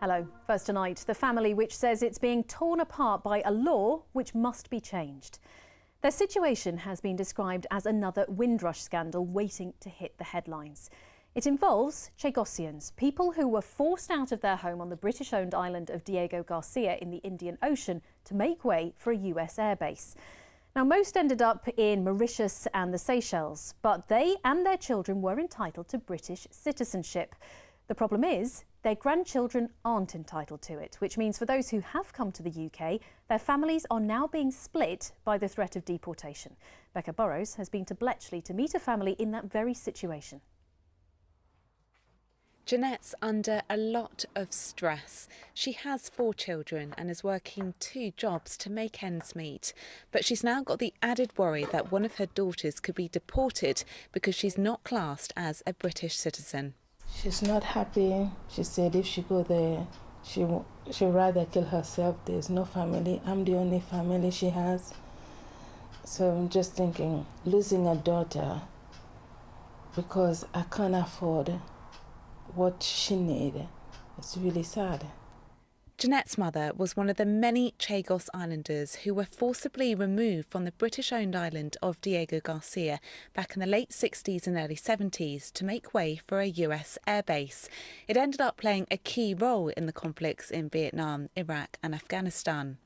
Hello. First tonight, the family which says it's being torn apart by a law which must be changed. Their situation has been described as another Windrush scandal waiting to hit the headlines. It involves Chagosians, people who were forced out of their home on the British-owned island of Diego Garcia in the Indian Ocean to make way for a US airbase. Now, most ended up in Mauritius and the Seychelles, but they and their children were entitled to British citizenship. The problem is, their grandchildren aren't entitled to it, which means for those who have come to the UK, their families are now being split by the threat of deportation. Becca Burrows has been to Bletchley to meet a family in that very situation. Jeanette's under a lot of stress. She has 4 children and is working 2 jobs to make ends meet. But she's now got the added worry that one of her daughters could be deported because she's not classed as a British citizen. She's not happy. She said if she go there, she'd rather kill herself. There's no family. I'm the only family she has. So I'm just thinking, losing a daughter because I can't afford what she needs, it's really sad. Jeanette's mother was one of the many Chagos Islanders who were forcibly removed from the British-owned island of Diego Garcia back in the late 60s and early 70s to make way for a US airbase. It ended up playing a key role in the conflicts in Vietnam, Iraq and Afghanistan.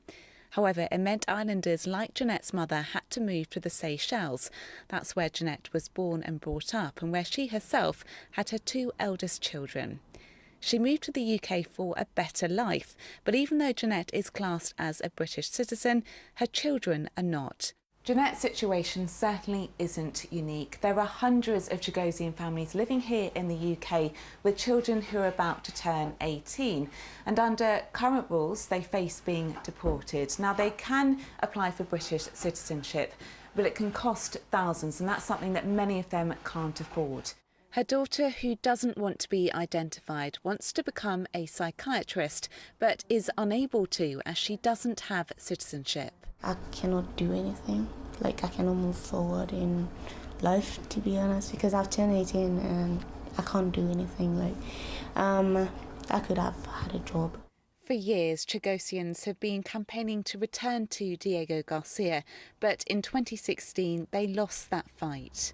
However, it meant islanders like Jeanette's mother had to move to the Seychelles. That's where Jeanette was born and brought up and where she herself had her 2 eldest children. She moved to the UK for a better life, but even though Jeanette is classed as a British citizen, her children are not. Jeanette's situation certainly isn't unique. There are hundreds of Chagosian families living here in the UK with children who are about to turn 18. And under current rules, they face being deported. Now, they can apply for British citizenship, but it can cost thousands, and that's something that many of them can't afford. Her daughter, who doesn't want to be identified, wants to become a psychiatrist, but is unable to as she doesn't have citizenship. I cannot do anything. I cannot move forward in life, to be honest, because I've turned 18 and I can't do anything. I could have had a job. For years, Chagosians have been campaigning to return to Diego Garcia, but in 2016 they lost that fight.